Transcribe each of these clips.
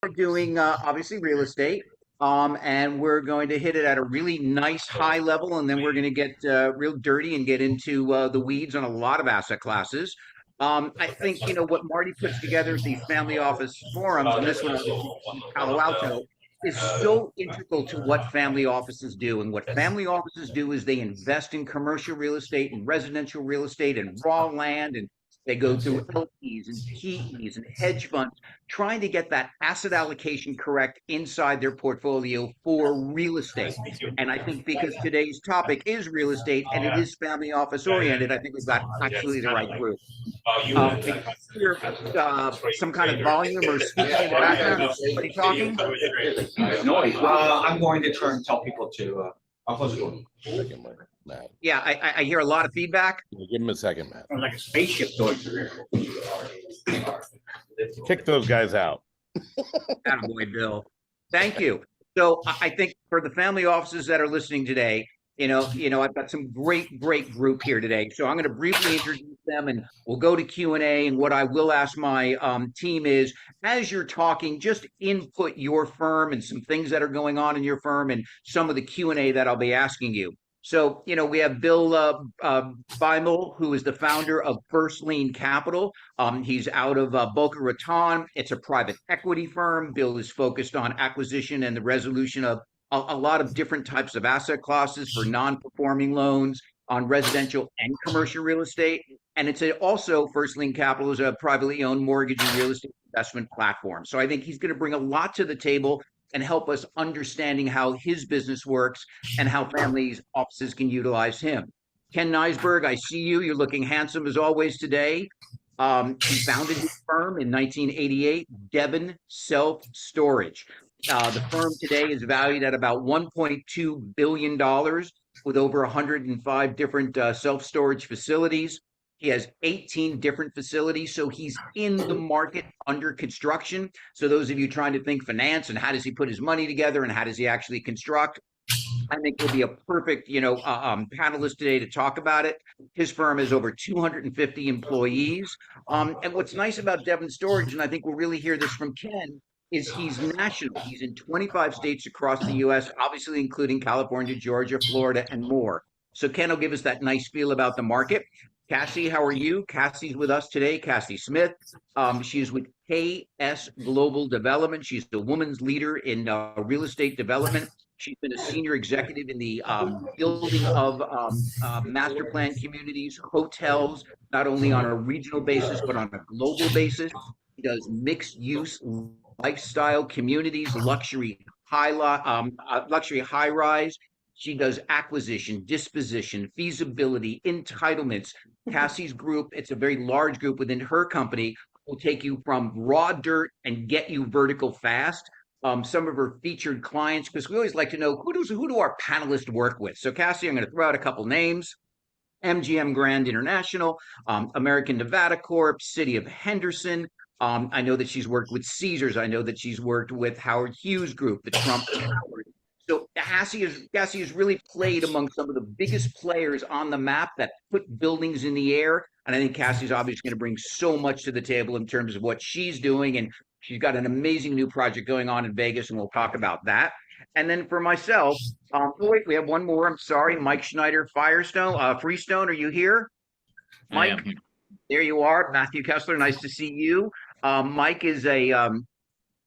We're doing obviously real estate, and we're going to hit it at a really nice high level, and then we're going to get real dirty and get into the weeds on a lot of asset classes. I think what Marty puts together at these family office forums, and this one obviously in Palo Alto, is so integral to what family offices do. And what family offices do is they invest in commercial real estate and residential real estate and raw land, and they go through LPs and PEs and hedge funds trying to get that asset allocation correct inside their portfolio for real estate. And I think because today's topic is real estate and it is family office oriented, I think we've got absolutely the right group. I hear some kind of volume or speaking in the background. Is anybody talking? Noise. I'm going to try and tell people to. I'll close the door. Second, Matt. Yeah, I hear a lot of feedback. Give him a second, Matt. Like a spaceship going through here. Kick those guys out. Attaboy, Bill. Thank you. So I think for the family offices that are listening today, I've got some great group here today. So I'm going to briefly introduce them, and we'll go to Q&A. And what I will ask my team is, as you're talking, just input your firm and some things that are going on in your firm and some of the Q&A that I'll be asking you. So, we have Bill Bymel, who is the founder of First Lien Capital. He's out of Boca Raton. It's a private equity firm. Bill is focused on acquisition and the resolution of a lot of different types of asset classes for non-performing loans on residential and commercial real estate. And also First Lien Capital is a privately owned mortgage and real estate investment platform. So I think he's going to bring a lot to the table and help us understanding how his business works and how families offices can utilize him. Ken Nitzberg, I see you. You're looking handsome as always today. He founded his firm in 1988, Devon Self-Storage. The firm today is valued at about $1.2 billion with over 105 different self-storage facilities. He has 18 different facilities, so he's in the market under construction. So those of you trying to think finance and how does he put his money together and how does he actually construct, I think he'll be a perfect, panelist today to talk about it. His firm has over 250 employees. And what's nice about Devon Storage, and I think we'll really hear this from Ken, is he's national. He's in 25 states across the U.S., obviously including California, Georgia, Florida, and more. So Ken will give us that nice feel about the market. Kassie, how are you? Kassie's with us today, Kassie Smith. She's with KS Global Development. She's the woman's leader in real estate development. She's been a senior executive in the building of master plan communities, hotels, not only on a regional basis, but on a global basis. She does mixed use lifestyle communities, luxury high rise. She does acquisition, disposition, feasibility, entitlements. Kassie's group, it's a very large group within her company, will take you from raw dirt and get you vertical fast. Some of her featured clients, because we always like to know who do our panelists work with. So Kassie, I'm going to throw out a couple names. MGM Grand International, American Nevada Corp, City of Henderson. I know that she's worked with Caesars. I know that she's worked with Howard Hughes Group, the Trump Tower. So Kassie has really played among some of the biggest players on the map that put buildings in the air. And I think Kassie's obviously going to bring so much to the table in terms of what she's doing. And she's got an amazing new project going on in Vegas, and we'll talk about that. And then for myself, wait, we have one more. I'm sorry, Mike Schneider, Freestone, are you here? Mike, there you are. Matthew Kessler, nice to see you. Mike is a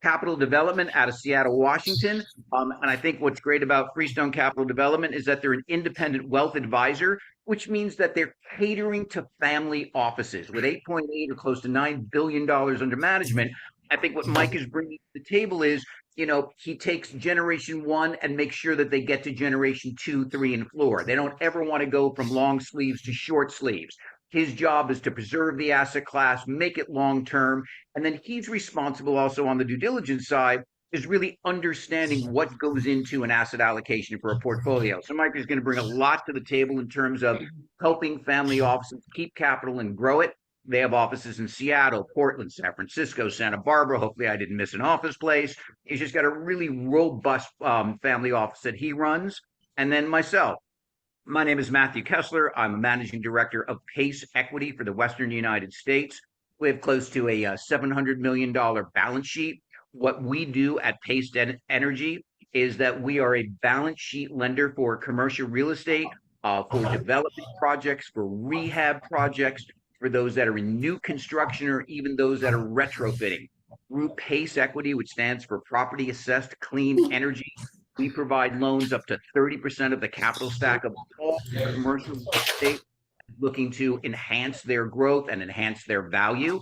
Capital Development out of Seattle, Washington. And I think what's great about Freestone Capital Development is that they're an independent wealth advisor, which means that they're catering to family offices with 8.8 or close to $9 billion under management. I think what Mike is bringing to the table is, he takes generation one and makes sure that they get to generation 2, 3, and 4. They don't ever want to go from long sleeves to short sleeves. His job is to preserve the asset class, make it long-term, and then he's responsible also on the due diligence side is really understanding what goes into an asset allocation for a portfolio. So Mike is going to bring a lot to the table in terms of helping family offices keep capital and grow it. They have offices in Seattle, Portland, San Francisco, Santa Barbara. Hopefully I didn't miss an office place. He's just got a really robust family office that he runs. And then myself. My name is Matthew Kessler. I'm a managing director of Pace Equity for the Western United States. We have close to a $700 million balance sheet. what we do at Pace Energy is that we are a balance sheet lender for commercial real estate, for development projects, for rehab projects, for those that are in new construction or even those that are retrofitting. Through PACE Equity, which stands for Property Assessed Clean Energy, we provide loans up to 30% of the capital stack of all commercial real estate looking to enhance their growth and enhance their value.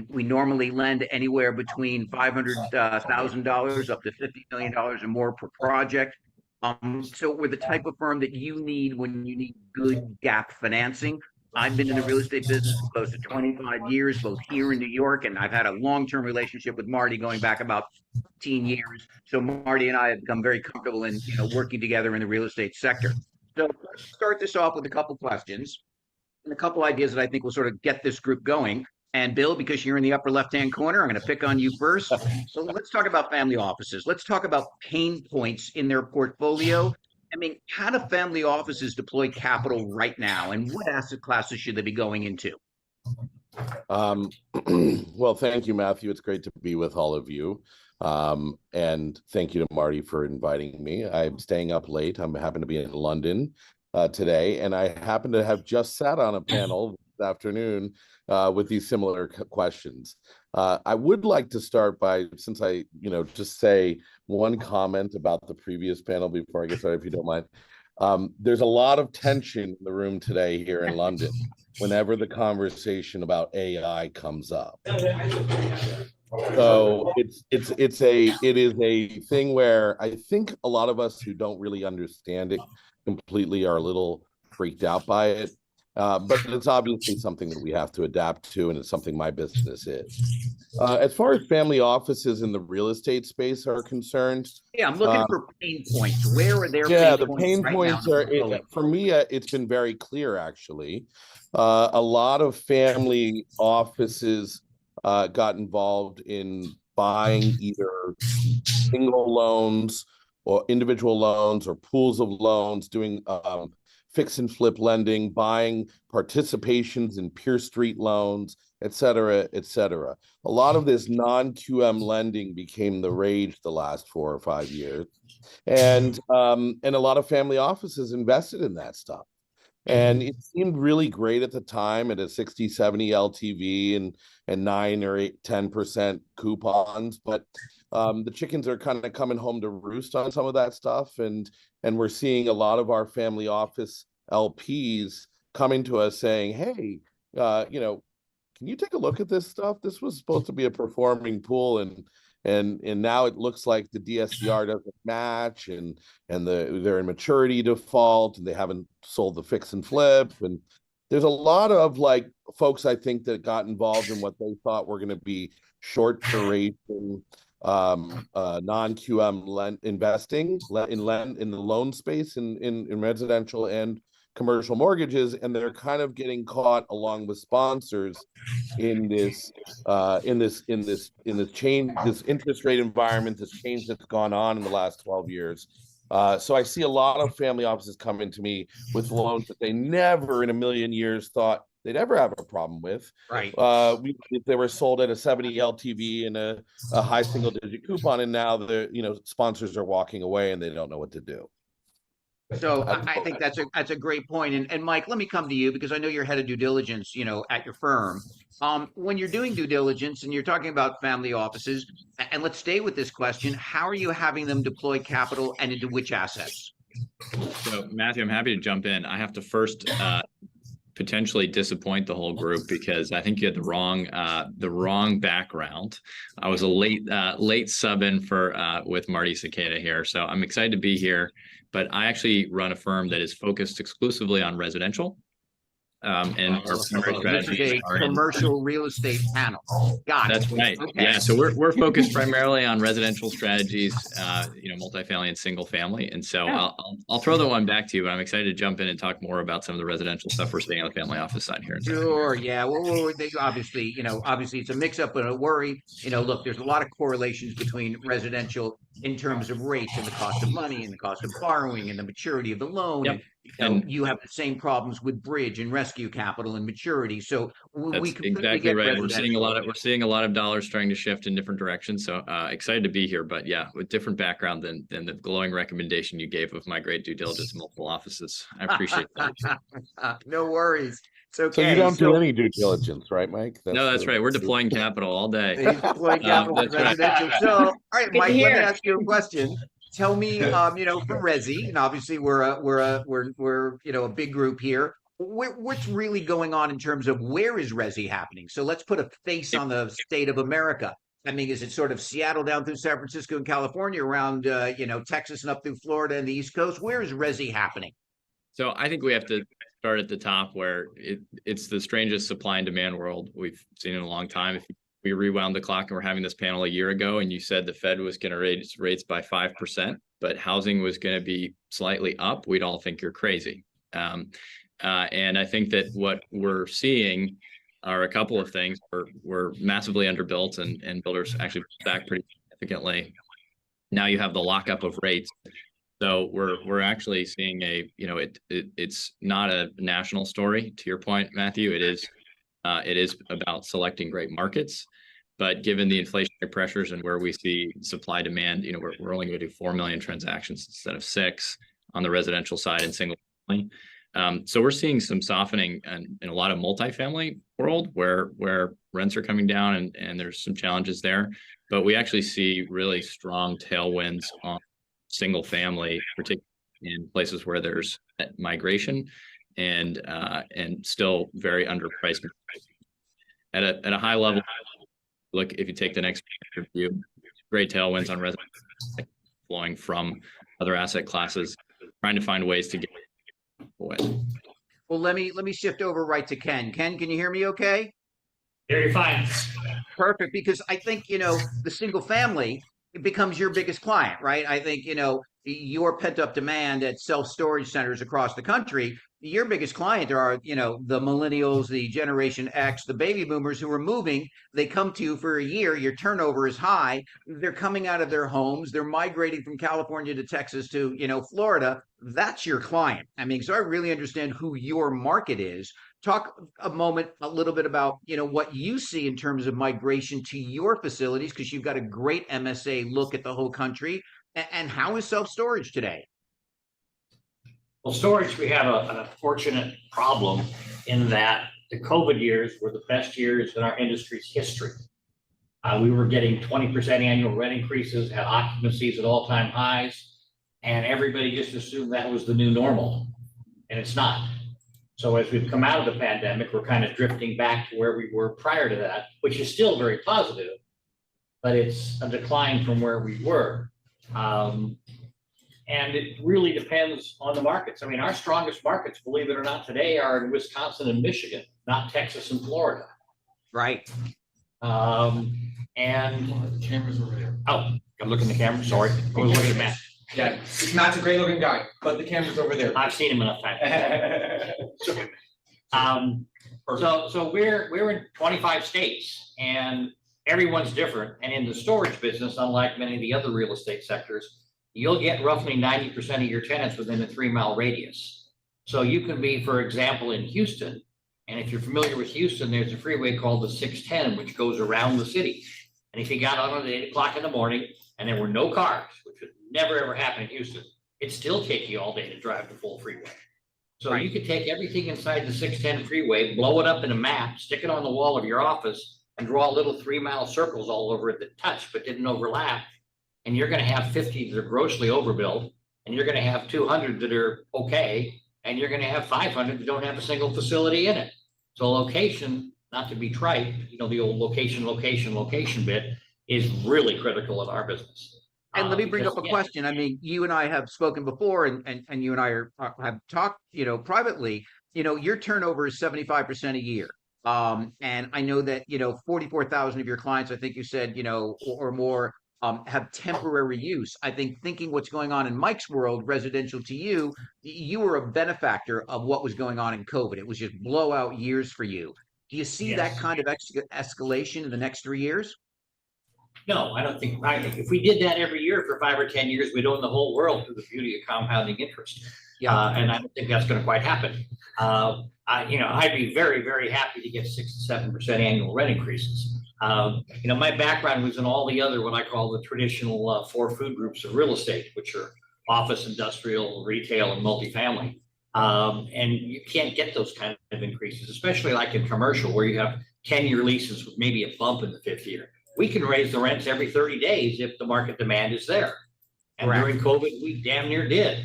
We normally lend anywhere between $500,000 up to $50 million or more per project. So we're the type of firm that you need when you need good gap financing. I've been in the real estate business for close to 25 years, both here in New York, and I've had a long-term relationship with Marty going back about 15 years. So Marty and I have become very comfortable in working together in the real estate sector. So let's start this off with a couple questions and a couple ideas that I think will sort of get this group going. And Bill, because you're in the upper left-hand corner, I'm going to pick on you first. So let's talk about family offices. Let's talk about pain points in their portfolio. I mean, how do family offices deploy capital right now, and what asset classes should they be going into? Well, thank you, Matthew. It's great to be with all of you. And thank you to Marty for inviting me. I'm staying up late. I happen to be in London today, and I happen to have just sat on a panel this afternoon with these similar questions. I would like to start by, since I, just say one comment about the previous panel before I get started, if you don't mind. There's a lot of tension in the room today here in London whenever the conversation about AI comes up. So it is a thing where I think a lot of us who don't really understand it completely are a little freaked out by it. But it's obviously something that we have to adapt to, and it's something my business is. As far as family offices in the real estate space are concerned, yeah, I'm looking for pain points. Where are their pain points are, for me, it's been very clear, actually. A lot of family offices got involved in buying either single loans or individual loans or pools of loans, doing fix and flip lending, buying participations in Peer Street loans, et cetera, et cetera. A lot of this non-QM lending became the rage the last 4 or 5 years. And a lot of family offices invested in that stuff. And it seemed really great at the time at a 60, 70 LTV and 9 or 8, 10% coupons. But the chickens are kind of coming home to roost on some of that stuff. And we're seeing a lot of our family office LPs coming to us saying, hey, can you take a look at this stuff? This was supposed to be a performing pool, and now it looks like the DSCR doesn't match, and they're in maturity default, and they haven't sold the fix and flip. And there's a lot of folks, I think, that got involved in what they thought were going to be short duration non-QM investing in the loan space in residential and commercial mortgages, and they're kind of getting caught along with sponsors in this change, this interest rate environment, this change that's gone on in the last 12 years. So I see a lot of family offices coming to me with loans that they never in a million years thought they'd ever have a problem with. Right. If they were sold at a 70 LTV and a high single digit coupon, and now the sponsors are walking away and they don't know what to do. So I think that's a great point. And Mike, let me come to you because I know you're head of due diligence, at your firm. When you're doing due diligence and you're talking about family offices, and let's stay with this question, how are you having them deploy capital and into which assets? So Matthew, I'm happy to jump in. I have to first potentially disappoint the whole group because I think you had the wrong background. I was a late sub in for with Marty Cicada here, so I'm excited to be here. But I actually run a firm that is focused exclusively on residential. And our strategies are commercial real estate panel. Got it. That's right. Okay. Yeah. So we're focused primarily on residential strategies, multifamily and single family. And so I'll throw the one back to you, but I'm excited to jump in and talk more about some of the residential stuff we're seeing on the family office side here. Sure. Yeah. Well, obviously it's a mix up and a worry. Look, there's a lot of correlations between residential in terms of rates and the cost of money and the cost of borrowing and the maturity of the loan. Yep. And And you have the same problems with bridge and rescue capital and maturity. So we that's completely exactly get right. We're seeing residential. a lot of dollars starting to shift in different directions. So excited to be here, but yeah, with different background than the glowing recommendation you gave of my great due diligence in multiple offices. I appreciate that. No worries. It's So you okay. don't do any due diligence, right, Mike? No, that's right. We're deploying capital all day. He's deploying capital for That's right. residential. So, all right, Good to Mike, let me hear. ask you a question. Tell me, for Resi, and obviously we're a big group here. What's really going on in terms of where is Resi happening? So let's put a face on the state of America. I mean, is it sort of Seattle down through San Francisco and California, around Texas and up through Florida and the East Coast? Where is Resi happening? So I think we have to start at the top where it's the strangest supply and demand world we've seen in a long time. If we rewound the clock and we're having this panel a year ago and you said the Fed was going to raise rates by 5%, but housing was going to be slightly up, we'd all think you're crazy. And I think that what we're seeing are a couple of things. We're massively underbuilt and builders actually back pretty significantly. Now you have the lockup of rates. So we're actually seeing it's not a national story, to your point, Matthew. It is about selecting great markets, but given the inflationary pressures and where we see supply demand, we're only going to do 4 million transactions instead of 6 on the residential side and single family. So we're seeing some softening in a lot of multifamily world where rents are coming down and there's some challenges there, but we actually see really strong tailwinds on single family, particularly in places where there's migration and still very underpriced. At a high level, look, if you take the next view, great tailwinds on residential flowing from other asset classes, trying to find ways to get away. Well, let me shift over right to Ken. Ken, can you hear me okay? Hear you fine. Perfect, because I think, the single family, it becomes your biggest client, right? I think, your pent up demand at self-storage centers across the country, your biggest client are, the millennials, the Generation X, the baby boomers who are moving. They come to you for a year, your turnover is high. They're coming out of their homes. They're migrating from California to Texas to, Florida. That's your client. I mean, so I really understand who your market is. Talk a little bit about, what you see in terms of migration to your facilities, because you've got a great MSA look at the whole country. And how is self-storage today? Well, storage, we have an unfortunate problem in that the COVID years were the best years in our industry's history. We were getting 20% annual rent increases, had occupancies at all-time highs, and everybody just assumed that was the new normal, and it's not. So as we've come out of the pandemic, we're kind of drifting back to where we were prior to that, which is still very positive, but it's a decline from where we were. And it really depends on the markets. I mean, our strongest markets, believe it or not, today are in Wisconsin and Michigan, not Texas and Florida. Right. And The camera's over there. oh, I'm looking at the camera. Sorry, I was looking at Matt. Yeah, Matt's a great looking guy, but the camera's over there. I've seen him enough times. So we're in 25 states, and everyone's different. And in the storage business, unlike many of the other real estate sectors, you'll get roughly 90% of your tenants within a 3-mile radius. So you can be, for example, in Houston, and if you're familiar with Houston, there's a freeway called the 610, which goes around the city. And if you got on at 8 o'clock in the morning and there were no cars, which would never ever happen in Houston, it'd still take you all day to drive the full freeway. So you could take everything inside the 610 freeway, blow it up in a map, stick it on the wall of your office, and draw little 3-mile circles all over it that touch but didn't overlap. And you're going to have 50 that are grossly overbuilt, and you're going to have 200 that are okay, and you're going to have 500 that don't have a single facility in it. So location, not to be trite, the old location bit is really critical in our business. And let me bring up a question. I mean, you and I have spoken before, and you and I have talked, privately. Your turnover is 75% a year. And I know that, 44,000 of your clients, I think you said, or more, have temporary use. I think thinking what's going on in Mike's world, residential to you, you were a benefactor of what was going on in COVID. It was just blowout years for you. Do you see that kind of escalation in the next 3 years? No, I don't think. I think if we did that every year for 5 or 10 years, we'd own the whole world through the beauty of compounding interest. Yeah. And I don't think that's going to quite happen. I'd be very, very happy to get 6 to 7% annual rent increases. My background was in all the other, what I call the traditional 4 food groups of real estate, which are office, industrial, retail, and multifamily. And you can't get those kind of increases, especially like in commercial, where you have 10-year leases with maybe a bump in the 5th year. We can raise the rents every 30 days if the market demand is there. And Correct. during COVID, we damn near did.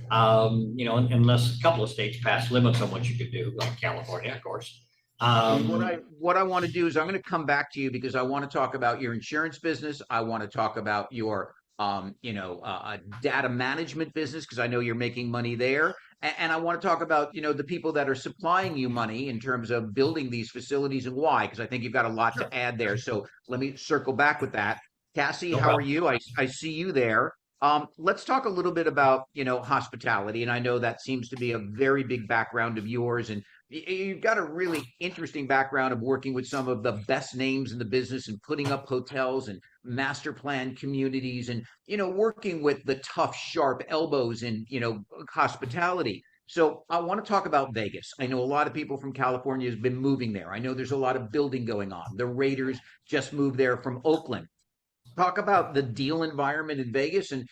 Unless a couple of states passed limits on what you could do, like California, of course. What I want to do is I'm going to come back to you because I want to talk about your insurance business. I want to talk about your data management business, because I know you're making money there. And I want to talk about, the people that are supplying you money in terms of building these facilities and why, because I think you've got a lot to add there. So let me circle back with that. Cassie, how are you? I see you there. Let's talk a little bit about, hospitality. And I know that seems to be a very big background of yours. And you've got a really interesting background of working with some of the best names in the business and putting up hotels and master plan communities and, working with the tough, sharp elbows in, hospitality. So I want to talk about Vegas. I know a lot of people from California has been moving there. I know there's a lot of building going on. The Raiders just moved there from Oakland. Talk about the deal environment in Vegas and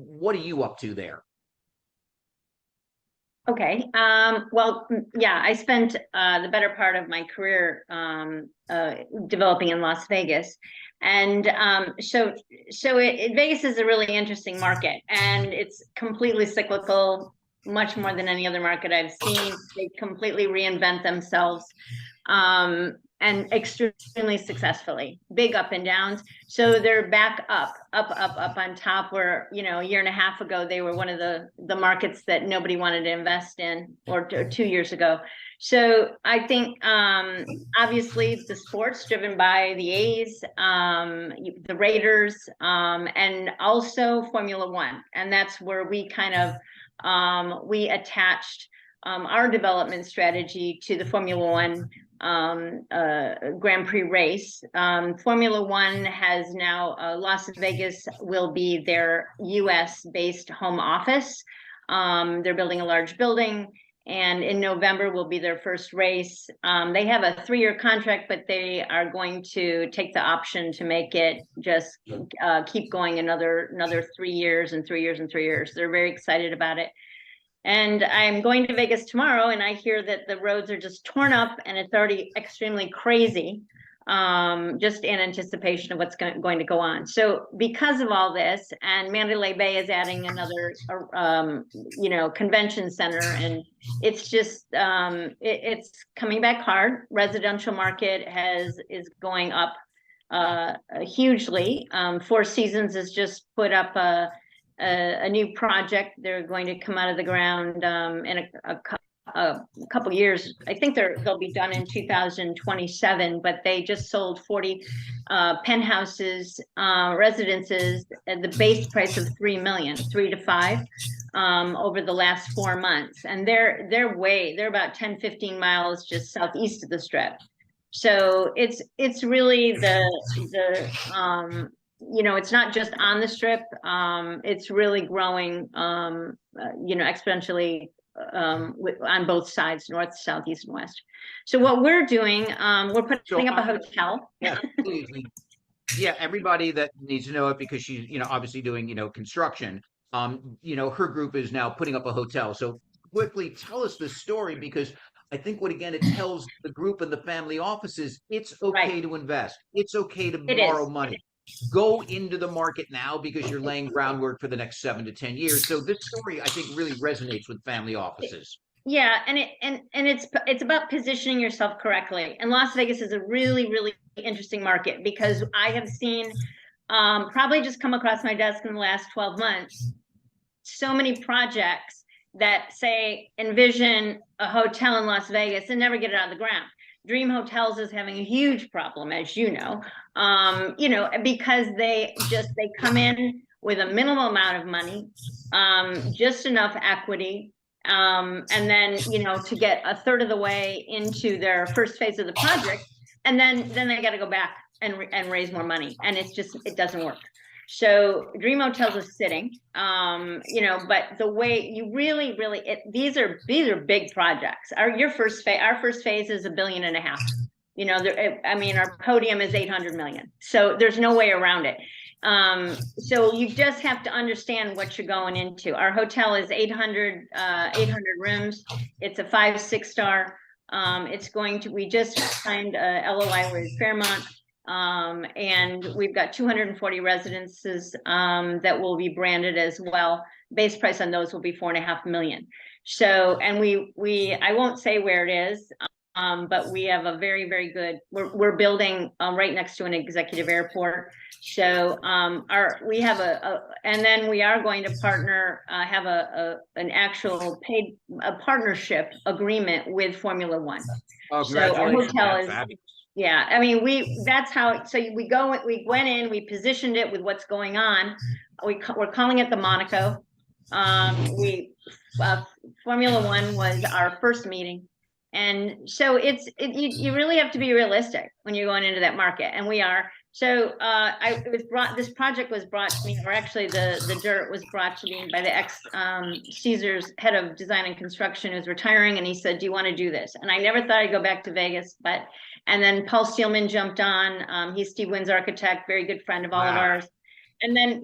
what are you up to there? Okay. I spent the better part of my career developing in Las Vegas. And Vegas is a really interesting market, and it's completely cyclical, much more than any other market I've seen. They completely reinvent themselves. And extremely successfully, big up and downs. So they're back up on top where, a year and a half ago, they were one of the markets that nobody wanted to invest in, or 2 years ago. So I think, obviously the sports driven by the A's, the Raiders, and also Formula One. And that's where we kind of, we attached our development strategy to the Formula One Grand Prix race. Formula One has now, Las Vegas will be their US based home office. They're building a large building, and in November will be their first race. They have a 3-year contract, but they are going to take the option to make it just keep going another 3 years and 3 years and 3 years. They're very excited about it. And I'm going to Vegas tomorrow, and I hear that the roads are just torn up and it's already extremely crazy, just in anticipation of what's going to go on. So because of all this, and Mandalay Bay is adding another, convention center, and it's just, it's coming back hard. Residential market is going up hugely. Four Seasons has just put up a new project. They're going to come out of the ground in a couple years. I think they'll be done in 2027, but they just sold 40 penthouses, residences at the base price of $3 million, 3 to 5, over the last 4 months. And they're about 10, 15 miles just southeast of the Strip. So it's really it's not just on the Strip. It's really growing, exponentially on both sides, north, south, east, and west. So what we're doing, we're putting up a hotel. Yeah, yeah. Everybody that needs to know it, because she's, obviously doing, construction. Her group is now putting up a hotel. So quickly tell us the story, because I think it tells the group and the family offices, it's okay to invest. It's okay to borrow money. Go into the market now, because you're laying groundwork for the next 7 to 10 years. So this story, I think, really resonates with family offices. Yeah, and it's about positioning yourself correctly. And Las Vegas is a really, really interesting market, because I have seen, probably just come across my desk in the last 12 months, so many projects that say envision a hotel in Las Vegas and never get it out of the ground. Dream Hotels is having a huge problem, as you know, because they come in with a minimal amount of money, just enough equity, and then, to get a third of the way into their first phase of the project, and then they got to go back and raise more money, and it doesn't work. So Dream Hotels is sitting, you know, but the way you really, these are big projects. Our first phase is $1.5 billion. You know, I mean, our podium is 800 million. So there's no way around it. So you just have to understand what you're going into. Our hotel is 800 rooms. It's a 5-6 star. We just signed a LOI with Fairmont. And we've got 240 residences that will be branded as well. Base price on those will be $4.5 million. So, and I won't say where it is, but we have a very, very good, we're building right next to an executive airport. So we have and then we are going to partner, have an actual paid partnership agreement with Formula One. Oh, so our congratulations. hotel That's is, fabulous. yeah, I mean, we went in, we positioned it with what's going on. We're calling it the Monaco. Formula One was our first meeting. And so you really have to be realistic when you're going into that market, and we are. So this project was brought to me, or actually the dirt was brought to me by the ex Caesars head of design and construction, who's retiring, and he said, "Do you want to do this?" And I never thought I'd go back to Vegas, and then Paul Steelman jumped on. He's Steve Wynn's architect, very good friend of all of ours, and then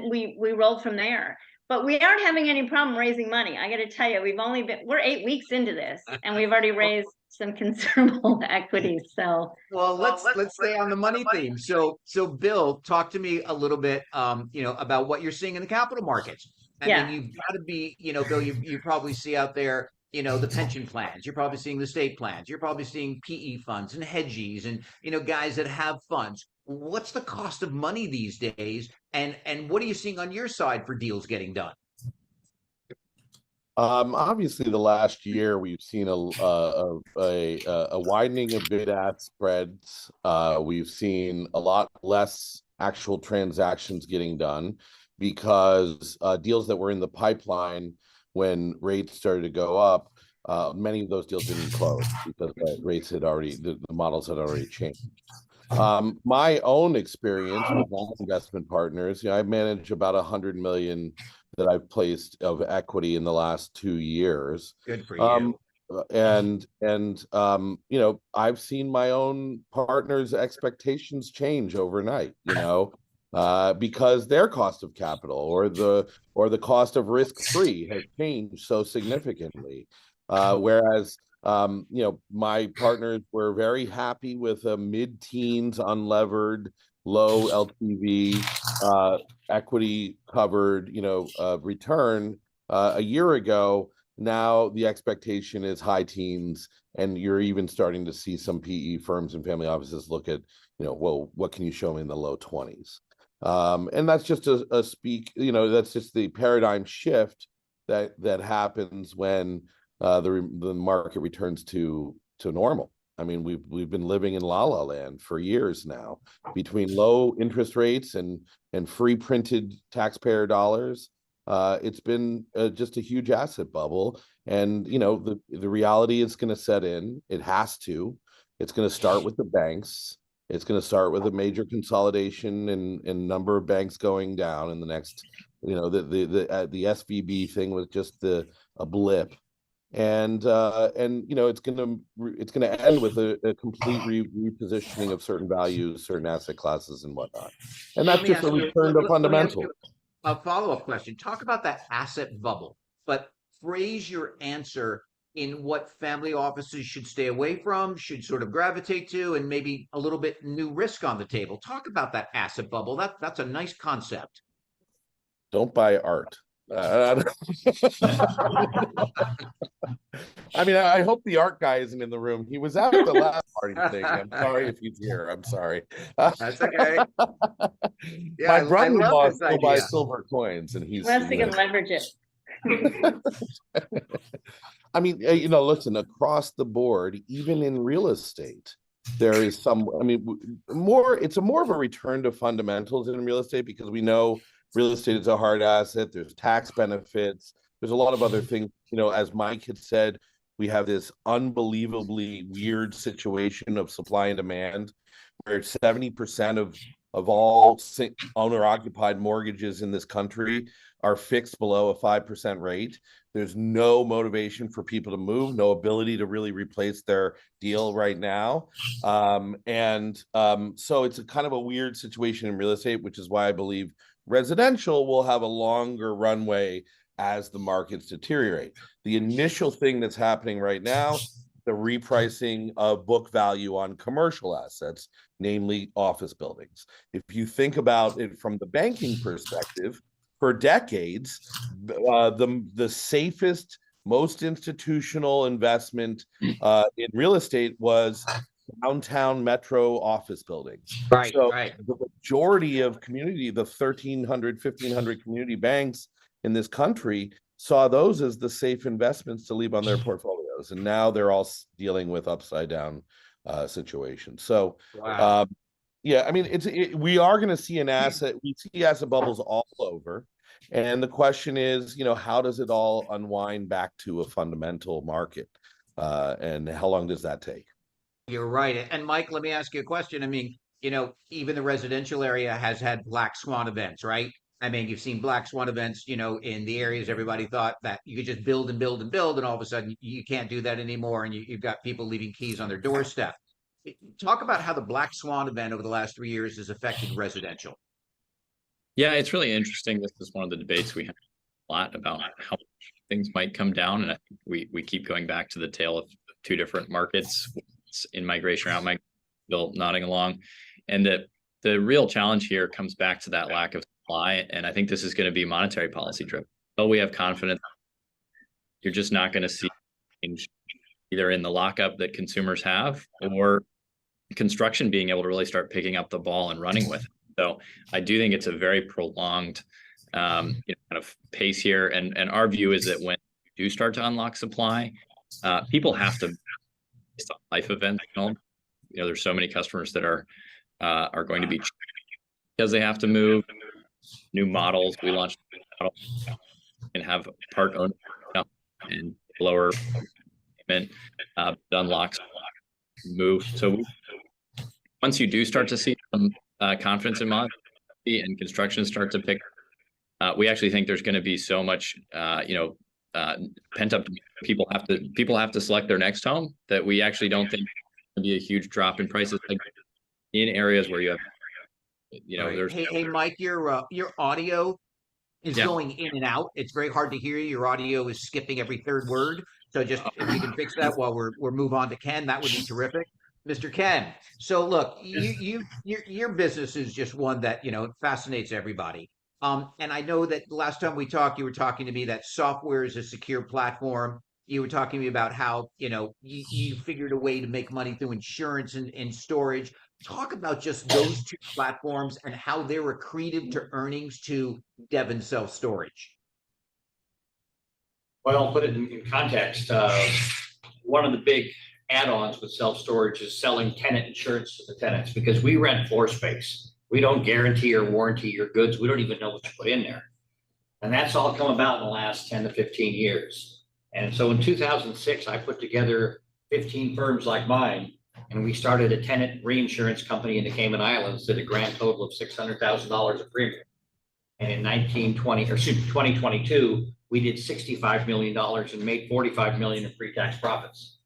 we rolled from there. But we aren't having any problem raising money. I got to tell you, we're 8 weeks into this, and we've already raised some considerable equity. So, well, let's stay on the money theme. So Bill, talk to me a little bit, about what you're seeing in the capital markets. I mean, you've got to be, Bill, you probably see out there, the pension plans. You're probably seeing the state plans. You're probably seeing PE funds and hedgies and, guys that have funds. What's the cost of money these days? And what are you seeing on your side for deals getting done? Obviously, the last year we've seen a widening of bid-ask spreads. We've seen a lot less actual transactions getting done because deals that were in the pipeline when rates started to go up, many of those deals didn't close because the models had already changed. My own experience with my investment partners, I manage about 100 million that I've placed of equity in the last 2 years. Good for you. I've seen my own partners' expectations change overnight, because their cost of capital or the cost of risk-free has changed so significantly. Whereas my partners were very happy with a mid-teens unlevered, low LTV, equity covered, return a year ago. Now the expectation is high teens, and you're even starting to see some PE firms and family offices look at, well, what can you show me in the low 20s? And that's just that's just the paradigm shift that happens when the market returns to normal. I mean, we've been living in la la land for years now, between low interest rates and free printed taxpayer dollars. It's been just a huge asset bubble, and the reality is going to set in. It has to. It's going to start with the banks. It's going to start with a major consolidation and number of banks going down in the next. The SVB thing was just a blip. And it's gonna end with a complete repositioning of certain values, certain asset classes, and whatnot. And that's just a return to fundamentals. A follow-up question. Talk about that asset bubble, but phrase your answer in what family offices should stay away from, should sort of gravitate to, and maybe a little bit new risk on the table. Talk about that asset bubble. That's a nice concept. Don't buy art. I mean, I hope the art guy isn't in the room. He was at the last party thing. I'm sorry if he's here. I'm sorry. That's okay. Yeah, my brother-in-law still buys idea. silver coins, and he's. unless you can leverage it. I mean, listen, across the board, even in real estate, there is some. I mean, it's more of a return to fundamentals in real estate, because we know real estate is a hard asset. There's tax benefits. There's a lot of other things. As Mike had said, we have this unbelievably weird situation of supply and demand, where 70% of of all owner-occupied mortgages in this country are fixed below a 5% rate. There's no motivation for people to move, no ability to really replace their deal right now. So it's a kind of a weird situation in real estate, which is why I believe residential will have a longer runway as the markets deteriorate. The initial thing that's happening right now, the repricing of book value on commercial assets, namely office buildings. If you think about it from the banking perspective, for decades, the safest, most institutional investment in real estate was downtown metro office buildings. Right, So right. the majority of community, the 1,300, 1,500 community banks in this country saw those as the safe investments to leave on their portfolios. And now they're all dealing with upside down situations. So, Wow. yeah, I mean, we are going to see we see asset bubbles all over. And the question is, how does it all unwind back to a fundamental market? And how long does that take? You're right. And Mike, let me ask you a question. I mean, even the residential area has had black swan events, right? I mean, you've seen black swan events, in the areas everybody thought that you could just build and build and build, and all of a sudden you can't do that anymore, and you've got people leaving keys on their doorstep. Talk about how the black swan event over the last 3 years has affected residential. Yeah, it's really interesting. This is one of the debates we have a lot about how things might come down. And I think we keep going back to the tale of two different markets in migration or out migration, still nodding along. And that the real challenge here comes back to that lack of supply. And I think this is going to be monetary policy driven. But we have confidence you're just not going to see change either in the lockup that consumers have or construction being able to really start picking up the ball and running with it. So I do think it's a very prolonged kind of pace here. And our view is that when you do start to unlock supply, people have to, it's a life event. There's so many customers that are going to be because they have to move new models. We launched and have part ownership and lower payment unlocks move. So once you do start to see some confidence in model and construction start to pick, we actually think there's going to be so much, pent up. People have to select their next home that we actually don't think there's going to be a huge drop in prices in areas where you have, Right. there's. Hey, Mike, your audio is going in and out. It's very hard to hear you. Your audio is skipping every third word. So just if you can fix that while we're move on to Ken, that would be terrific. Mr. Ken, so look, your business is just one that fascinates everybody. And I know that last time we talked, you were talking to me that software is a secure platform. You were talking to me about how you figured a way to make money through insurance and storage. Talk about just those two platforms and how they're accretive to earnings to Devon Self Storage. Well, I'll put it in context. One of the big add-ons with self-storage is selling tenant insurance to the tenants because we rent floor space. We don't guarantee or warranty your goods. We don't even know what you put in there. And that's all come about in the last 10 to 15 years. And so in 2006, I put together 15 firms like mine, and we started a tenant reinsurance company in the Cayman Islands at a grand total of $600,000 of premium. And in 2022, we did $65 million and made $45 million in pre-tax profits.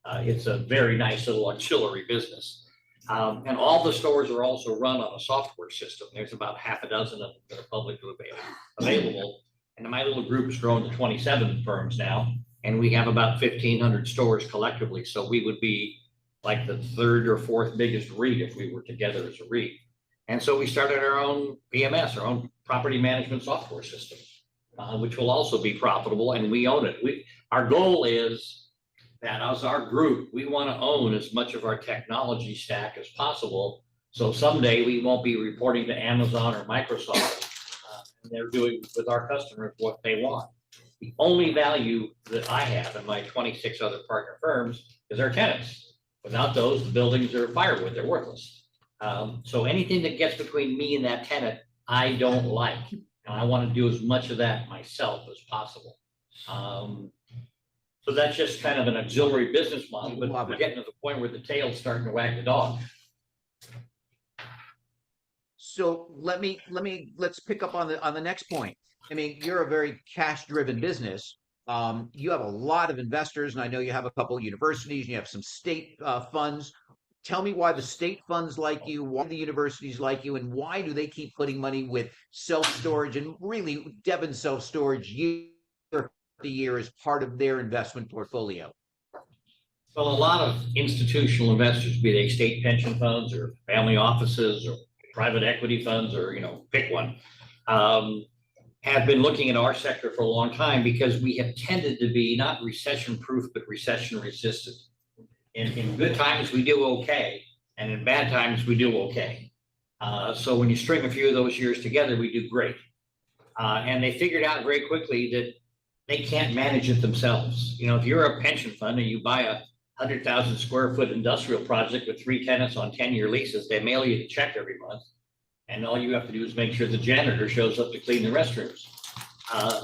It's a very nice little auxiliary business. And all the stores are also run on a software system. There's about half a dozen of them that are publicly available. And my little group has grown to 27 firms now. And we have about 1,500 stores collectively. So we would be like the third or fourth biggest REIT if we were together as a REIT. And so we started our own PMS, our own property management software system, which will also be profitable, and we own it. Our goal is that as our group, we want to own as much of our technology stack as possible. So someday we won't be reporting to Amazon or Microsoft, and they're doing with our customers what they want. The only value that I have in my 26 other partner firms is our tenants. Without those, the buildings are firewood, they're worthless. So anything that gets between me and that tenant, I don't like. And I want to do as much of that myself as possible. So that's just kind of an auxiliary business model, but we're getting to the point where the tail's starting to wag the dog. So let's pick up on the next point. I mean, you're a very cash-driven business. You have a lot of investors, and I know you have a couple of universities, and you have some state funds. Tell me why the state funds like you, why the universities like you, and why do they keep putting money with self-storage and really Devon self-storage year after year as part of their investment portfolio? Well, a lot of institutional investors, be they state pension funds or family offices or private equity funds or, pick one, have been looking at our sector for a long time because we have tended to be not recession-proof, but recession-resistant. In good times, we do okay, and in bad times, we do okay. So when you string a few of those years together, we do great. And they figured out very quickly that they can't manage it themselves. If you're a pension fund and you buy a 100,000 square foot industrial project with 3 tenants on 10-year leases, they mail you the check every month. And all you have to do is make sure the janitor shows up to clean the restrooms.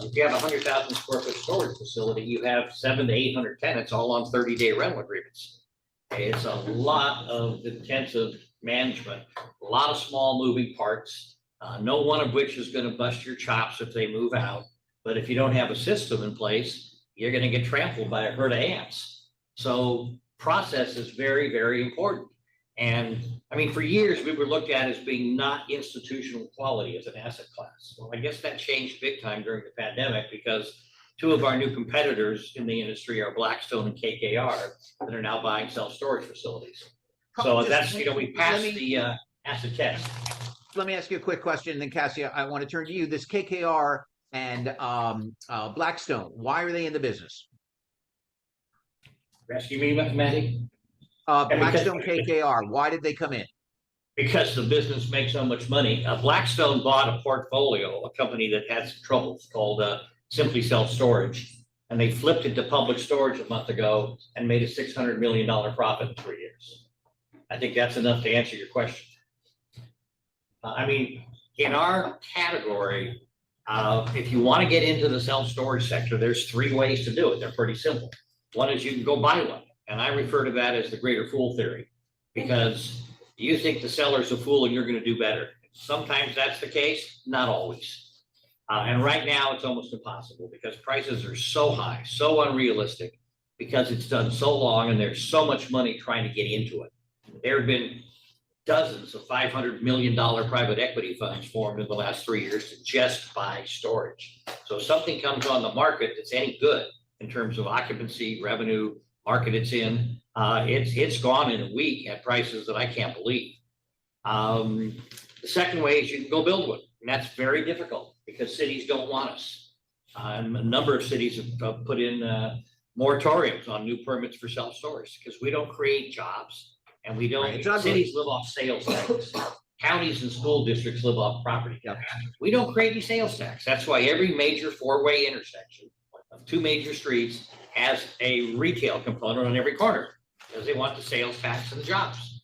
If you have a 100,000 square foot storage facility, you have 700 to 800 tenants all on 30-day rental agreements. It's a lot of intensive management, a lot of small moving parts, no one of which is going to bust your chops if they move out. But if you don't have a system in place, you're going to get trampled by a herd of ants. So process is very, very important. And I mean, for years, we were looked at as being not institutional quality as an asset class. Well, I guess that changed big time during the pandemic because 2 of our new competitors in the industry are Blackstone and KKR that are now buying self-storage facilities. So that's, we passed the asset test. Let me ask you a quick question, and then Kassie, I want to turn to you. This KKR and Blackstone, why are they in the business? Rescue me, Matty? Blackstone, KKR, why did they come in? Because the business makes so much money. Blackstone bought a portfolio, a company that had some troubles called Simply Self-Storage, and they flipped it to Public Storage a month ago and made a $600 million profit in 3 years. I think that's enough to answer your question. I mean, in our category, if you want to get into the self-storage sector, there's 3 ways to do it. They're pretty simple. One is you can go buy one, and I refer to that as the greater fool theory, because you think the seller's a fool and you're going to do better. Sometimes that's the case, not always. And right now it's almost impossible because prices are so high, so unrealistic, because it's done so long and there's so much money trying to get into it. There have been dozens of $500 million private equity funds formed in the last 3 years to just buy storage. So if something comes on the market that's any good in terms of occupancy, revenue, market it's in, it's gone in a week at prices that I can't believe. The second way is you can go build one, and that's very difficult because cities don't want us. A number of cities have put in moratoriums on new permits for self-storage because we don't create jobs, and we don't. Right, cities live off sales tax. Counties and school districts live off property tax. We don't create any sales tax. That's why every major 4-way intersection of 2 major streets has a retail component on every corner because they want the sales tax and the jobs.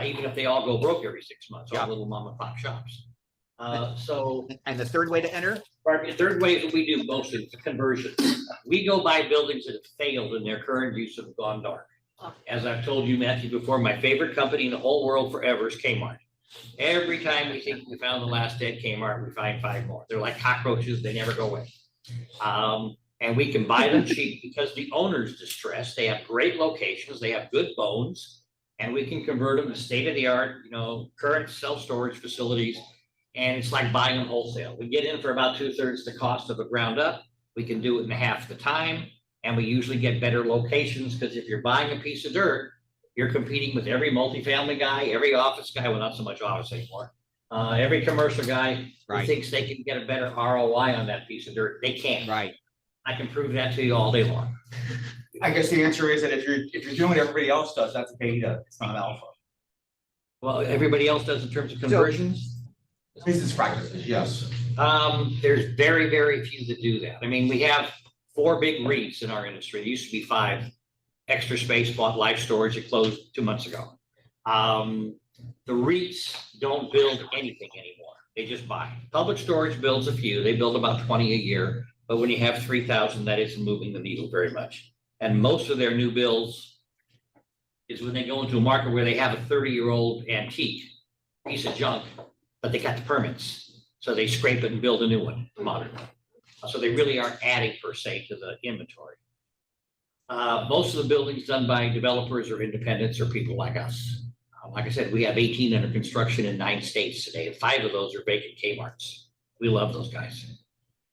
Even if they all go broke every 6 months, all little mom and pop shops. And the third way to enter? The third way is what we do mostly, it's a conversion. We go buy buildings that have failed in their current use and have gone dark. As I've told you, Matthew, before, my favorite company in the whole world forever is Kmart. Every time we think we found the last dead Kmart, we find 5 more. They're like cockroaches, they never go away. And we can buy them cheap because the owner's distressed. They have great locations, they have good bones, and we can convert them to state-of-the-art, current self-storage facilities. And it's like buying them wholesale. We get in for about 2/3 the cost of a ground up. We can do it in half the time. And we usually get better locations because if you're buying a piece of dirt, you're competing with every multifamily guy, every office guy, well, not so much office anymore. Every commercial guy who thinks they can get a better ROI on that piece of dirt. They can't. Right. I can prove that to you all day long. I guess the answer is that if you're doing what everybody else does, that's beta. It's not alpha. Well, everybody else does in terms of conversions. Business practices, yes. There's very, very few that do that. I mean, we have 4 big REITs in our industry. There used to be 5. Extra Space bought Life Storage. It closed 2 months ago. The REITs don't build anything anymore. They just buy. Public Storage builds a few. They build about 20 a year. But when you have 3,000, that isn't moving the needle very much. And most of their new builds is when they go into a market where they have a 30-year-old antique piece of junk but they got the permits. So they scrape it and build a new one, a modern one. So they really aren't adding per se to the inventory. Most of the buildings done by developers or independents or people like us. Like I said, we have 18 under construction in 9 states today, and 5 of those are vacant Kmarts. We love those guys.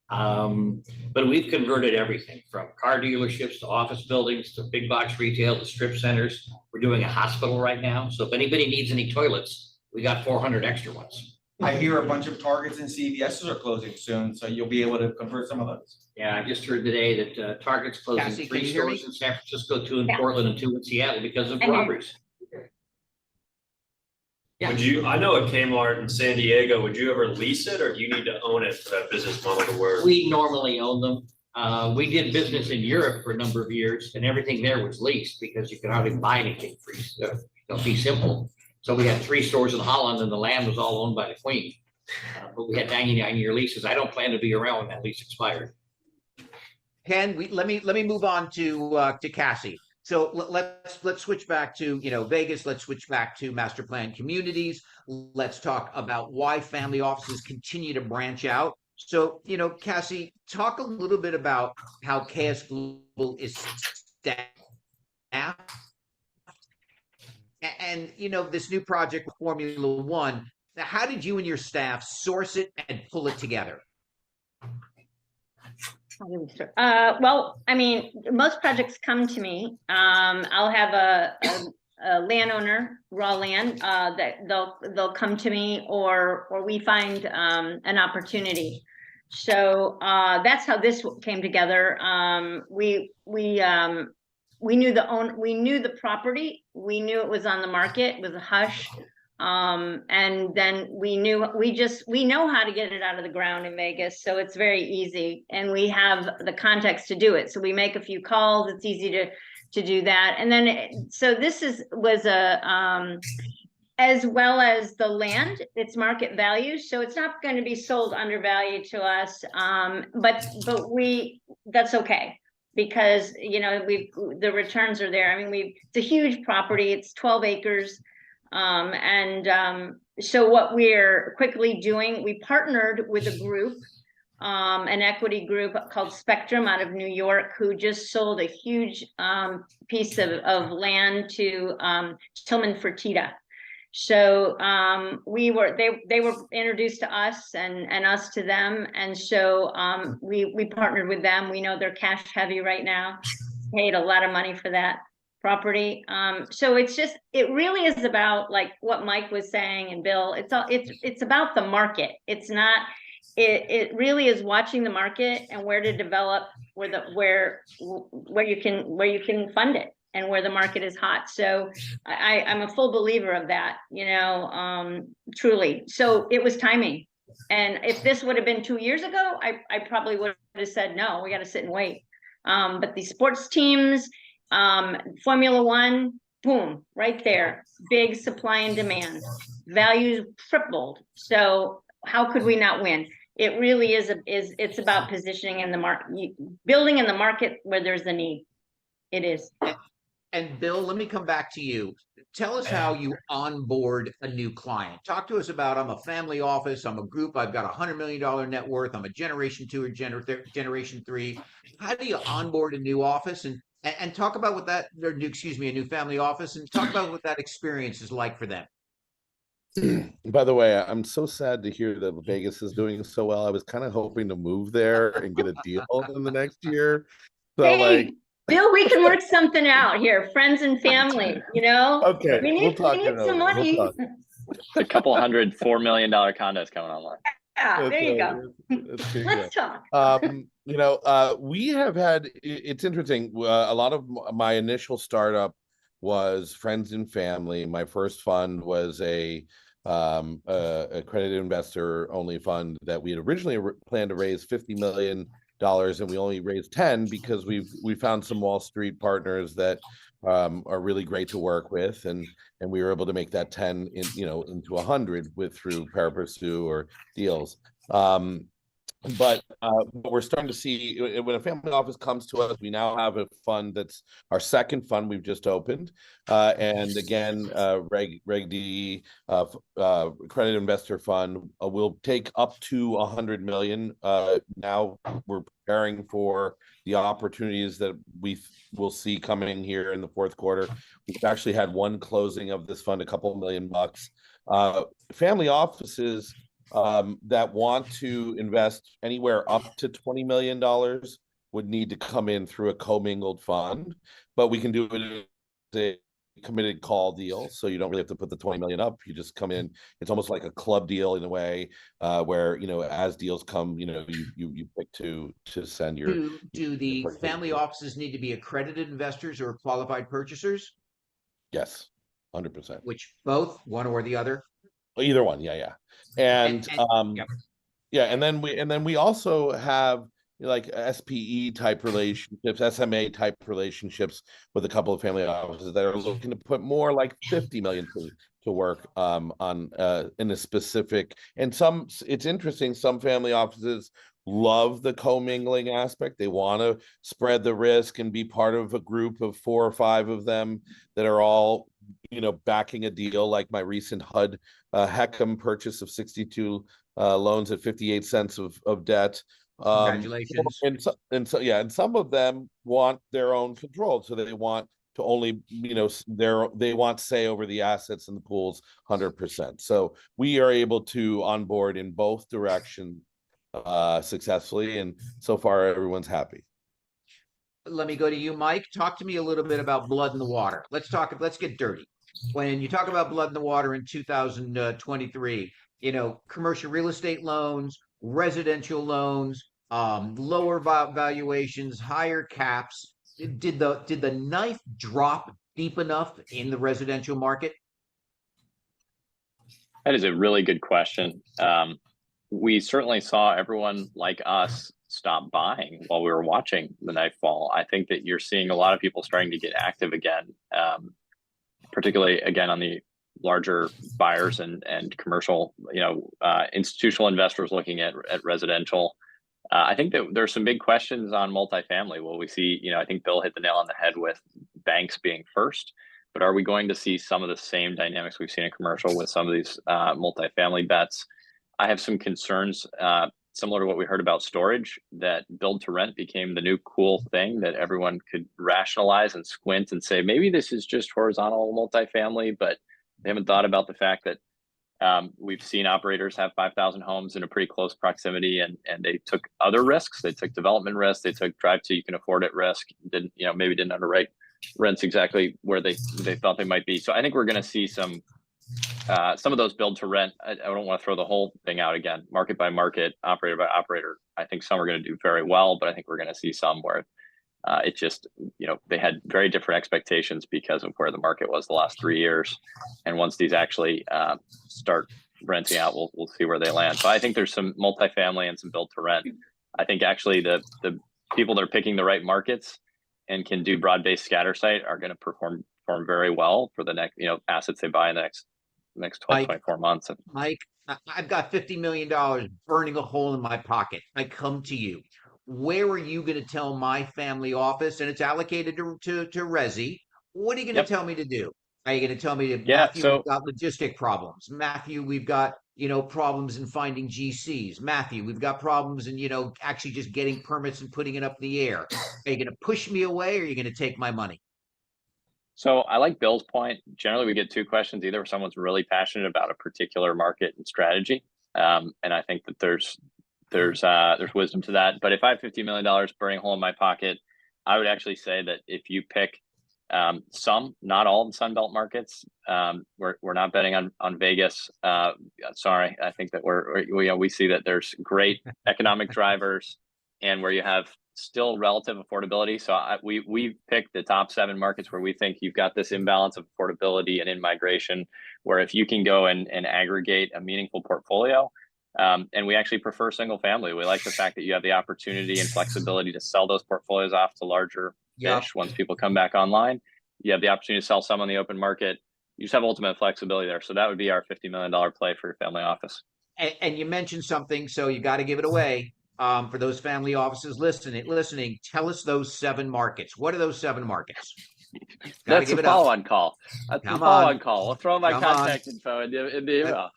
But we've converted everything from car dealerships to office buildings to big box retail to strip centers. We're doing a hospital right now. So if anybody needs any toilets, we got 400 extra ones. I hear a bunch of Targets and CVSs are closing soon, so you'll be able to convert some of those. Yeah, I just heard today that Target's closing Kassie, can 3 you hear me? stores in San Francisco, 2 in Yeah. Portland, and 2 in Seattle because of I hear you. robberies. Yeah. Would you, I know a Kmart in San Diego, would you ever lease it or do you need to own it for that business model to work? We normally own them. We did business in Europe for a number of years and everything there was leased because you could hardly buy anything free. So, be simple. So we had 3 stores in Holland and the land was all owned by the Queen. But we had 99-year leases. I don't plan to be around when that lease expired. Ken, let me move on to Kassie. So let's switch back to Vegas. Let's switch back to master plan communities. Let's talk about why family offices continue to branch out. So Kassie, talk a little bit about how KS Global is staffed, and this new project with Formula One. How did you and your staff source it and pull it together? Well, I mean, most projects come to me. I'll have a landowner, raw land, that they'll come to me, or we find an opportunity. So that's how this came together. We knew the property. We knew it was on the market. It was a hush. And then we know how to get it out of the ground in Vegas. So it's very easy and we have the context to do it. So we make a few calls. It's easy to do that. And then, so this was as well as the land, its market value. So it's not going to be sold undervalued to us. But that's okay. Because, the returns are there. I mean, it's a huge property. It's 12 acres. So what we're quickly doing, we partnered with a group, an equity group called Spectrum out of New York, who just sold a huge piece of land to Tillman Fertitta. So they were introduced to us and us to them, and so we partnered with them. We know they're cash heavy right now, paid a lot of money for that property. So it really is about, like what Mike was saying and Bill, it's about the market. It's not, it really is watching the market and where to develop, where you can fund it and where the market is hot. So I'm a full believer of that, truly. So it was timing. And if this would have been 2 years ago, I probably would have said, no, we got to sit and wait. But these sports teams, Formula One, boom, right there, big supply and demand, values tripled. So how could we not win? It really it's about positioning in the market, building in the market where there's a need. It is. And Bill, let me come back to you. Tell us how you onboard a new client. Talk to us about, I'm a family office, I'm a group, I've got $100 million net worth, I'm a generation 2 or generation 3. How do you onboard a new office and talk about what a new family office, and talk about what that experience is like for them. By the way, I'm so sad to hear that Vegas is doing so well. I was kind of hoping to move there and get a deal in the next year. So hey, Bill, we can work something out here, friends and family, Okay, we need some money. A couple hundred $4 million condos coming online. Yeah, there you go. Let's talk. We have had, it's interesting. A lot of my initial startup was friends and family. My first fund was a accredited investor only fund that we had originally planned to raise $50 million, and we only raised 10 because we found some Wall Street partners that are really great to work with, and we were able to make that 10 into 100 through pari passu or deals. but we're starting to see when a family office comes to us, we now have a fund that's our second fund we've just opened. And again, Reg D, Credit Investor Fund will take up to 100 million. Now we're preparing for the opportunities that we will see coming here in the fourth quarter. We've actually had one closing of this fund, a couple $1 million. Family offices that want to invest anywhere up to $20 million would need to come in through a commingled fund, but we can do it as a committed call deal. So you don't really have to put the 20 million up. You just come in. It's almost like a club deal in a way, where, you know, as deals come, you know, you pick to send your. Do the family offices need to be accredited investors or qualified purchasers? Yes, 100%. Which both, one or the other? Either one, yeah. And yep. yeah, and then we also have like SPE type relationships, SMA type relationships with a couple of family offices that are looking to put more like 50 million to work on in a specific. And it's interesting, some family offices love the commingling aspect. They want to spread the risk and be part of a group of 4 or 5 of them that are all, you know, backing a deal, like my recent HUD Heckham purchase of 62 loans at 58 cents of debt. Congratulations. And some of them want their own control, so they want to only, you know, they want say over the assets and the pools 100%. So we are able to onboard in both directions successfully, and so far everyone's happy. Let me go to you, Mike. Talk to me a little bit about blood in the water. Let's get dirty. When you talk about blood in the water in 2023, you know, commercial real estate loans, residential loans, lower valuations, higher caps. Did the knife drop deep enough in the residential market? That is a really good question. We certainly saw everyone like us stop buying while we were watching the knife fall. I think that you're seeing a lot of people starting to get active again, particularly again on the larger buyers and commercial, you know, institutional investors looking at residential. I think that there's some big questions on multifamily. Will we see, you know, I think Bill hit the nail on the head with banks being first, but are we going to see some of the same dynamics we've seen in commercial with some of these multifamily bets? I have some concerns similar to what we heard about storage, that build to rent became the new cool thing that everyone could rationalize and squint and say, maybe this is just horizontal multifamily, but they haven't thought about the fact that we've seen operators have 5,000 homes in a pretty close proximity, and they took other risks. They took development risks. They took drive to you can afford it risk. Maybe didn't underwrite rents exactly where they thought they might be. So I think we're going to see some of those build to rent. I don't want to throw the whole thing out again, market by market, operator by operator. I think some are going to do very well, but I think we're going to see some where it just, they had very different expectations because of where the market was the last 3 years. And once these actually start renting out, we'll see where they land. So I think there's some multifamily and some build to rent. I think actually the people that are picking the right markets and can do broad-based scatter site are going to perform very well for the next, assets they buy in the next 12, 24 months. Mike, I've got $50 million burning a hole in my pocket. I come to you. Where are you going to tell my family office, and it's allocated to Resi? What are you going to tell me to do? Are you going to tell me to, Matthew, we've got logistic problems. Matthew, we've got, problems in finding GCs. Matthew, we've got problems in, actually just getting permits and putting it up in the air. Are you going to push me away, or are you going to take my money? So I like Bill's point. Generally, we get two questions. Either someone's really passionate about a particular market and strategy, and I think that there's wisdom to that. But if I have $50 million burning a hole in my pocket, I would actually say that if you pick some, not all the Sunbelt markets, we're not betting on Vegas. Sorry, I think that we see that there's great economic drivers, and where you have still relative affordability. So we picked the top 7 markets where we think you've got this imbalance of affordability and in-migration, where if you can go and aggregate a meaningful portfolio, and we actually prefer single family. We like the fact that you have the opportunity and flexibility to sell those portfolios off to larger fish once people come back online. You have the opportunity to sell some on the open market. You just have ultimate flexibility there. So that would be our $50 million play for your family office. And you mentioned something, so you got to give it away. for those family offices listening, tell us those 7 markets. What are those 7 markets? Gotta That's give a it up. follow-on call. That's Come a follow-on on. call. We'll throw my Come on. contact info in the email.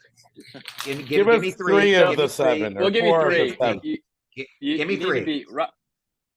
Give us me 3. 3 of Give the me 3. 7 or We'll give you 4 of 3. the 7. Give me You need to 3. be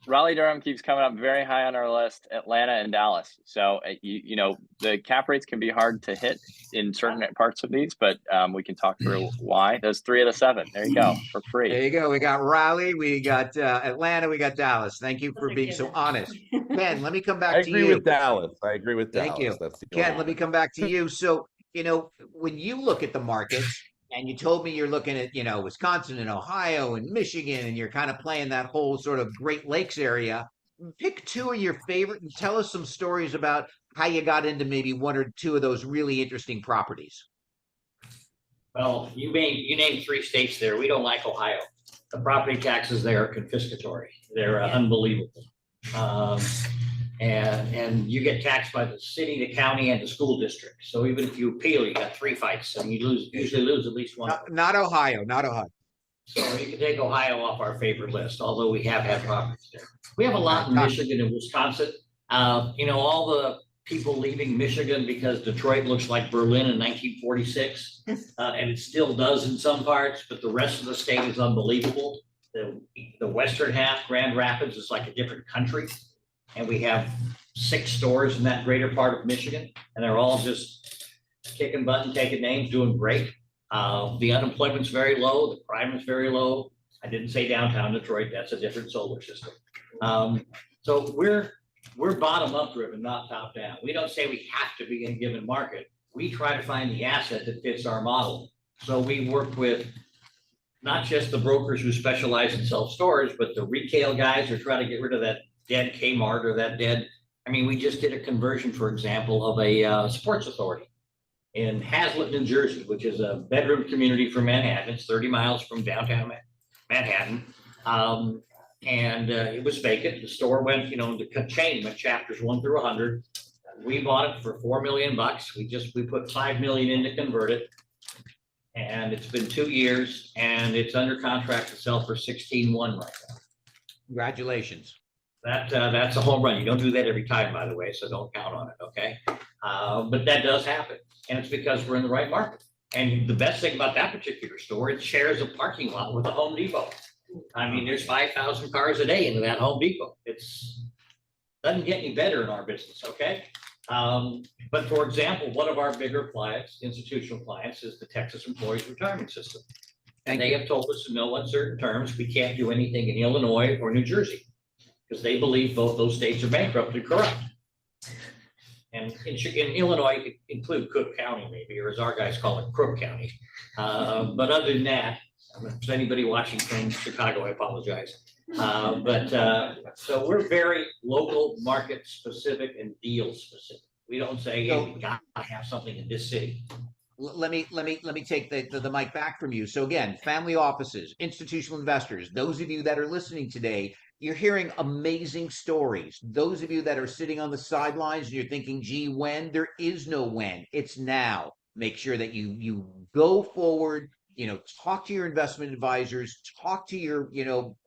Raleigh Durham keeps coming up very high on our list. Atlanta and Dallas. So you know the cap rates can be hard to hit in certain parts of these, but we can talk through why. There's 3 of the 7. There you go for free. There you go. We got Raleigh, we got Atlanta, we got Dallas. Thank you for Those are being so given. honest. Ken, let me come back I to agree you. with Dallas. I agree with Thank Dallas. you. That's the Ken, only let me one. come back to you. So, you know, when you look at the markets, and you told me you're looking at, you know, Wisconsin and Ohio and Michigan, and you're kind of playing that whole sort of Great Lakes area. Pick 2 of your favorite and tell us some stories about how you got into maybe 1 or 2 of those really interesting properties. Well, you named 3 states there. We don't like Ohio. The property taxes there are confiscatory. They're unbelievable. And you get taxed by the city, the county, and the school district. So even if you appeal, you got 3 fights, and you usually lose at least one. Not Ohio, not Ohio. So you can take Ohio off our favorite list, although we have had properties there. We have a lot in Michigan and Wisconsin. You know, all the people leaving Michigan because Detroit looks like Berlin in 1946, and it still does in some parts, but the rest of the state is unbelievable. The western half, Grand Rapids, is like a different country. And we have 6 stores in that greater part of Michigan, and they're all just kicking butt and taking names, doing great. The unemployment's very low, the crime is very low. I didn't say downtown Detroit, that's a different solar system. So we're bottom up driven, not top down. We don't say we have to be in a given market. We try to find the asset that fits our model. So we work with not just the brokers who specialize in self-storage, but the retail guys who try to get rid of that dead Kmart or that dead. I mean, we just did a conversion, for example, of a sports authority in Hazlet, New Jersey, which is a bedroom community for Manhattan. It's 30 miles from downtown Manhattan. And it was vacant. The store went, you know, the chain went chapters 1 through 100. We bought it for $4 million. We put $5 million in to convert it. And it's been 2 years, and it's under contract to sell for 16.1 right now. Congratulations. That's a home run. You don't do that every time, by the way, so don't count on it, okay? But that does happen, and it's because we're in the right market. And the best thing about that particular store, it shares a parking lot with a Home Depot. I mean, there's 5,000 cars a day into that Home Depot. Doesn't get any better in our business, okay? But for example, one of our bigger clients, institutional clients, is the Texas Employees Retirement System. And they have told us in no uncertain terms, we can't do anything in Illinois or New Jersey, because they believe both those states are bankrupt and corrupt. And in Illinois, you could include Cook County maybe, or as our guys call it, Crook County. But other than that, if there's anybody watching from Chicago, I apologize. So we're very local, market specific, and deal specific. We don't say, hey, we gotta have something in this city. Let me take the mic back from you. So again, family offices, institutional investors, those of you that are listening today, you're hearing amazing stories. Those of you that are sitting on the sidelines and you're thinking, gee, when? There is no when. It's now. Make sure that you go forward, talk to your investment advisors, talk to your,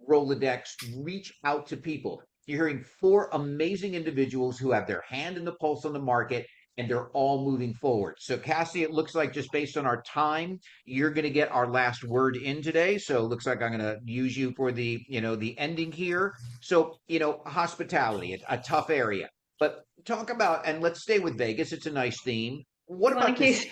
Rolodex, reach out to people. You're hearing 4 amazing individuals who have their hand in the pulse on the market, and they're all moving forward. So Kassie, it looks like just based on our time, you're going to get our last word in today. So it looks like I'm going to use you for the, the ending here. So, hospitality, a tough area, but talk about, and let's stay with Vegas. It's a nice theme. What about this?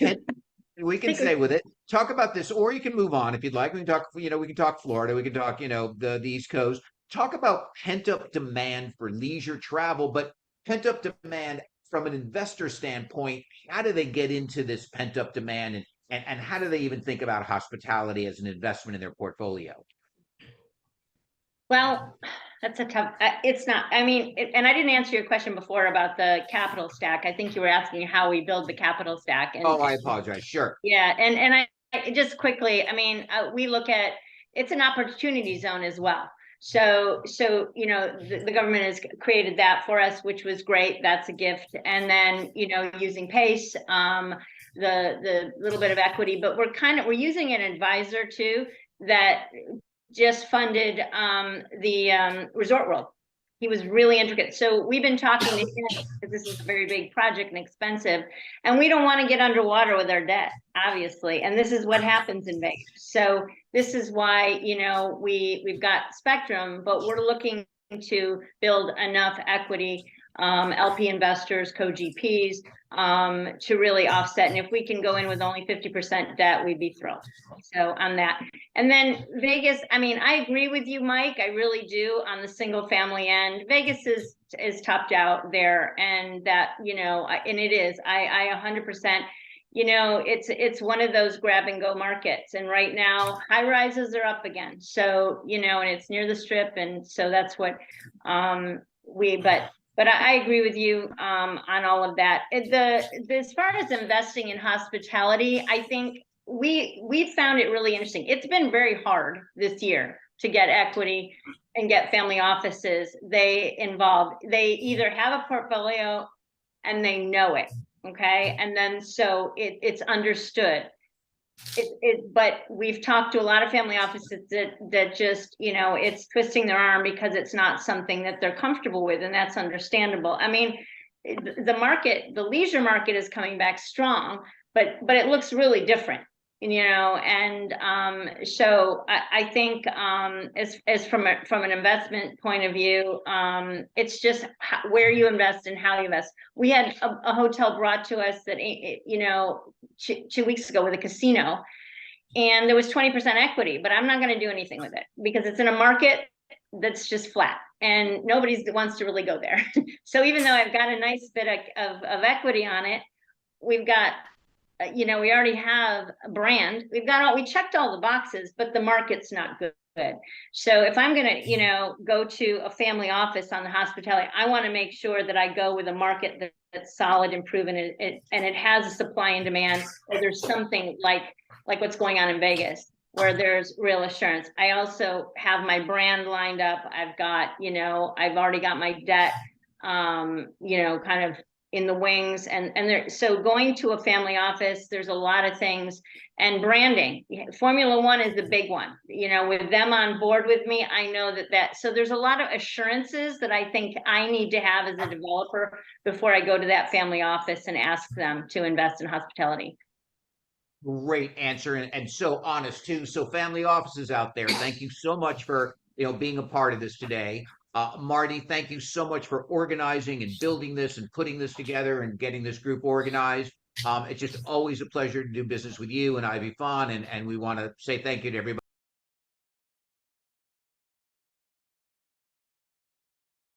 We can stay with it. Talk about this, or you can move on if you'd like. We can talk, we can talk Florida. We can talk, the East Coast. Talk about pent-up demand for leisure travel, but pent-up demand from an investor standpoint. How do they get into this pent-up demand, and how do they even think about hospitality as an investment in their portfolio? Well, that's a tough, it's not, and I didn't answer your question before about the capital stack. I think you were asking how we build the capital stack. And, I apologize. Sure. Yeah. And I just quickly, we look at, it's an opportunity zone as well. So the government has created that for us, which was great. That's a gift. And then, using PACE, the little bit of equity, but we're using an advisor too, that just funded the Resort World. He was really intricate. So we've been talking to him because this is a very big project and expensive, and we don't want to get underwater with our debt, obviously. And this is what happens in Vegas. So this is why, you know, we've got Spectrum, but we're looking to build enough equity, LP investors, co-GPs, to really offset. And if we can go in with only 50% debt, we'd be thrilled. So on that. And then Vegas, I mean, I agree with you, Mike. I really do on the single family end. Vegas is topped out there, and that, you know, and it is. I 100%. You know, it's one of those grab and go markets, and right now high rises are up again. So, you know, and it's near the strip, and so that's what but I agree with you on all of that. As far as investing in hospitality, I think we found it really interesting. It's been very hard this year to get equity and get family offices. They either have a portfolio and they know it, okay, and then so it's understood. But we've talked to a lot of family offices that just, you know, it's twisting their arm because it's not something that they're comfortable with, and that's understandable. I mean, the leisure market is coming back strong, but it looks really different, you know. And so I think as from an investment point of view, it's just where you invest and how you invest. We had a hotel brought to us that, you know, 2 weeks ago with a casino, and there was 20% equity, but I'm not going to do anything with it because it's in a market that's just flat and nobody wants to really go there. So even though I've got a nice bit of equity on it, we've got, you know, we already have a brand. We checked all the boxes, but the market's not good. So if I'm going to, you know, go to a family office on the hospitality, I want to make sure that I go with a market that's solid and proven, and it has a supply and demand, or there's something like what's going on in Vegas, where there's real assurance. I also have my brand lined up. I've got, you know, I've already got my debt, you know, kind of in the wings, and there, so going to a family office, there's a lot of things, and branding. Formula One is the big one, you know, with them on board with me. I know that so there's a lot of assurances that I think I need to have as a developer before I go to that family office and ask them to invest in hospitality. Great answer, and so honest too. So family offices out there, thank you so much for, you know, being a part of this today. Marty, thank you so much for organizing and building this and putting this together and getting this group organized. It's just always a pleasure to do business with you and IvyFON, and we want to say thank you to everybody.